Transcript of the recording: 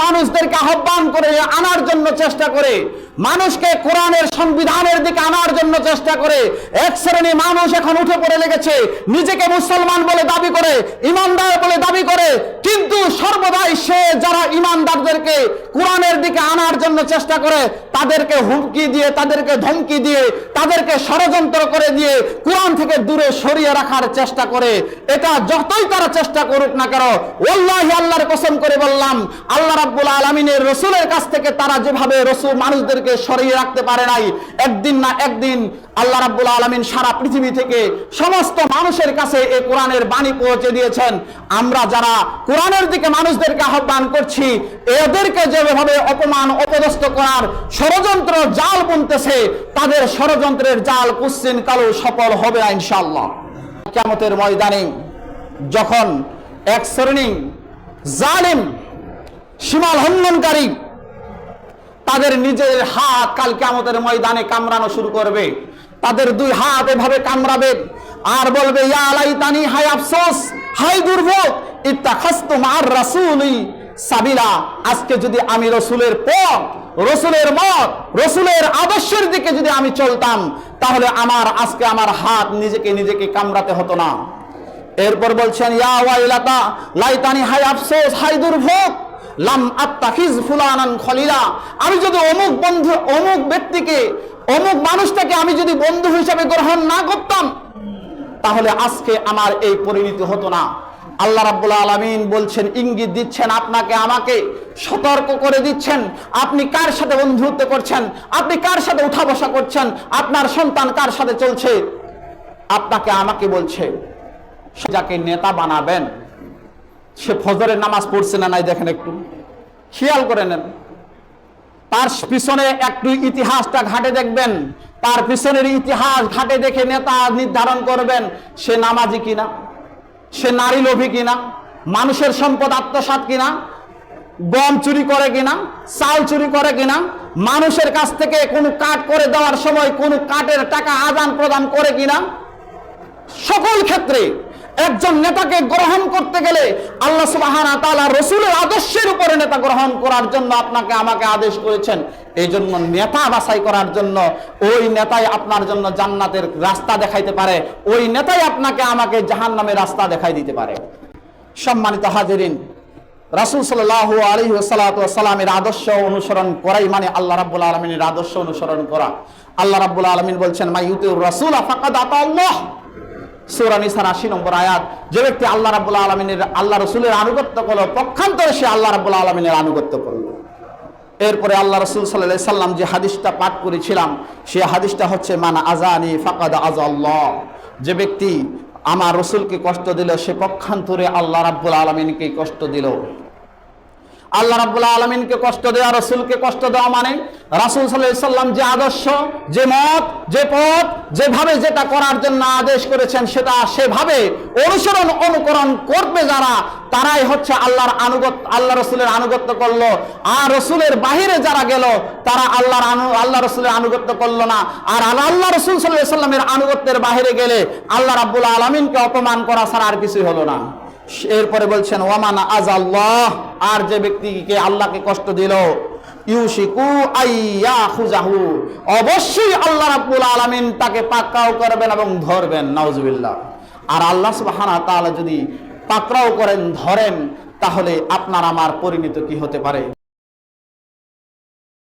মানুষদেরকে আহ্বান করে আনার জন্য চেষ্টা করে, মানুষকে কোরআনের সংবিধানের দিকে আনার জন্য চেষ্টা করে এক শ্রেণী মানুষ এখন উঠে পড়ে লেগেছে, নিজেকে মুসলমান বলে দাবি করে, ইমানদার বলে দাবি করে, কিন্তু সর্বদাই সে যারা ইমানদারদেরকে কোরআনের দিকে আনার জন্য চেষ্টা করে তাদেরকে হুমকি দিয়ে, তাদেরকে ধমকি দিয়ে, তাদেরকে ষড়যন্ত্র করে দিয়ে কোরআন থেকে দূরে সরিয়ে রাখার চেষ্টা করে। এটা যতই তারা চেষ্টা করুক না কেন, ওয়াল্লাহি আল্লাহর কসম করে বললাম, আল্লাহ রাব্বুল আলামিনের রাসূলের কাছ থেকে তারা যেভাবে রাসূল মানুষদেরকে সরিয়ে রাখতে পারে নাই, একদিন না একদিন আল্লাহ রাব্বুল আলামিন সারা পৃথিবী থেকে সমস্ত মানুষের কাছে এই কোরআনের বাণী পৌঁছে দিয়েছেন। আমরা যারা কোরআনের দিকে মানুষদেরকে আহ্বান করছি, এদেরকে যেভাবে অপমান অপদস্থ করার ষড়যন্ত্র জাল বুনতেছে, তাদের ষড়যন্ত্রের জাল কুচ্ছিন কালো সফল হবে না ইনশাআল্লাহ। কিয়ামতের ময়দানে যখন এক শ্রেণী জালিম সীমা লঙ্ঘনকারী তাদের নিজের হাত কাল কিয়ামতের ময়দানে কামড়ানো শুরু করবে, তাদের দুই হাত এভাবে কামড়াবে আর বলবে, ইয়া লাইতানি, হায় আফসোস, হায় দুর্ভোগ, ইত্তাখাযতু মা'আর রাসূলি সাবিলা, আজকে যদি আমি রাসূলের পথ, রাসূলের মত, রাসূলের আদর্শের দিকে যদি আমি চলতাম, তাহলে আজকে আমার হাত নিজেকে কামড়াতে হতো না। এরপর বলছেন, ইয়া ওয়াইলাতা লাইতানি, হায় আফসোস, হায় দুর্ভোগ, লাম আত্তাখিজ ফুলানান খলিলা, আমি যদি অমুক ব্যক্তিকে, অমুক মানুষটাকে আমি যদি বন্ধু হিসেবে গ্রহণ না করতাম, তাহলে আজকে আমার এই পরিণতি হতো না। আল্লাহ রাব্বুল আলামিন বলছেন, ইঙ্গিত দিচ্ছেন, আপনাকে আমাকে সতর্ক করে দিচ্ছেন, আপনি কার সাথে বন্ধুত্ব করছেন, আপনি কার সাথে উঠা বসা করছেন, আপনার সন্তান কার সাথে চলছে, আপনাকে আমাকে বলছে, যাকে নেতা বানাবেন সে ফজরের নামাজ পড়ছে না নাই দেখেন, একটু খেয়াল করে নেন, তার পিছনে একটু ইতিহাসটা ঘাটে দেখবেন, তার পিছনের ইতিহাস ঘাটে দেখে নেতা নির্ধারণ করবেন সে নামাজি কিনা, সে নারী লোভী কিনা, মানুষের সম্পদ আত্মসাৎ কিনা, গম চুরি করে কিনা, চাল চুরি করে কিনা, মানুষের কাছ থেকে কোনো কাট করে দেওয়ার সময় কোনো কাটের টাকা আদান প্রদান করে কিনা। সকল ক্ষেত্রে একজন নেতাকে গ্রহণ করতে গেলে আল্লাহ সুবহানাহু ওয়া তাআলা রাসূলের আদর্শের উপরে নেতা গ্রহণ করার জন্য আপনাকে আমাকে আদেশ করেছেন। এই জন্য নেতা বাছাই করার জন্য ওই নেতাই আপনার জন্য জান্নাতের রাস্তা দেখাইতে পারে, ওই নেতাই আপনাকে আমাকে জাহান্নামের রাস্তা দেখাই দিতে পারে। সম্মানিত হাজিরিন, রাসূল সাল্লাল্লাহু আলাইহি ওয়াসাল্লামের আদর্শ অনুসরণ করাই মানে আল্লাহ রাব্বুল আলামিনের আদর্শ অনুসরণ করা। আল্লাহ রাব্বুল আলামিন বলছেন, মাইয়ুতিউর রাসূল ফাকাদ আতাআল্লাহ, সূরা নিসার 80 নম্বর আয়াত। যে ব্যক্তি আল্লাহ রাব্বুল আলামিনের, আল্লাহ রাসূলের আনুগত্য করলো, পক্ষান্তরে সে আল্লাহ রাব্বুল আলামিনের আনুগত্য করলো। এরপরে আল্লাহ রাসূল সাল্লাল্লাহু আলাইহি সাল্লাম যে হাদিসটা পাঠ করেছিলাম, সেই হাদিসটা হচ্ছে, মান আযানি ফাকাদ আযাল্লাহ, যে ব্যক্তি আমার রাসূলকে কষ্ট দিল সে পক্ষান্তরে আল্লাহ রাব্বুল আলামিনকে কষ্ট দিল। আল্লাহ রাব্বুল আলামিনকে কষ্ট দেওয়া, রাসূলকে কষ্ট দেওয়া মানে রাসূল সাল্লাল্লাহু আলাইহি সাল্লাম যে আদর্শ, যে মত, যে পথ, যেভাবে যেটা করার জন্য আদেশ করেছেন সেটা সেভাবে অনুকরণ করবে যারা, তারাই হচ্ছে আল্লাহর আনুগত্য, আল্লাহ রাসূলের আনুগত্য করলো। আর রাসূলের বাহিরে যারা গেল তারা আল্লাহ রাসূলের আনুগত্য করলো না। আর আল্লাহ রাসূল সাল্লাল্লাহু আলাইহি সাল্লামের আনুগত্যের বাহিরে গেলে আল্লাহ রাব্বুল আলামিনকে অপমান করা ছাড়া আর কিছুই হলো না। এরপরে বলছেন, ওয়ামান আযাল্লাহ, আর যে ব্যক্তিকে আল্লাহকে কষ্ট দিল, ইউশিকু আইয়াখুযাহু, অবশ্যই আল্লাহ রাব্বুল আলামিন তাকে পাকড়াও করবেন এবং ধরবেন। নাউজুবিল্লাহ। আর আল্লাহ সুবহানাহু ওয়া তাআলা যদি পাকড়াও করেন, ধরেন, তাহলে আপনার আমার পরিণতি কি হতে পারে?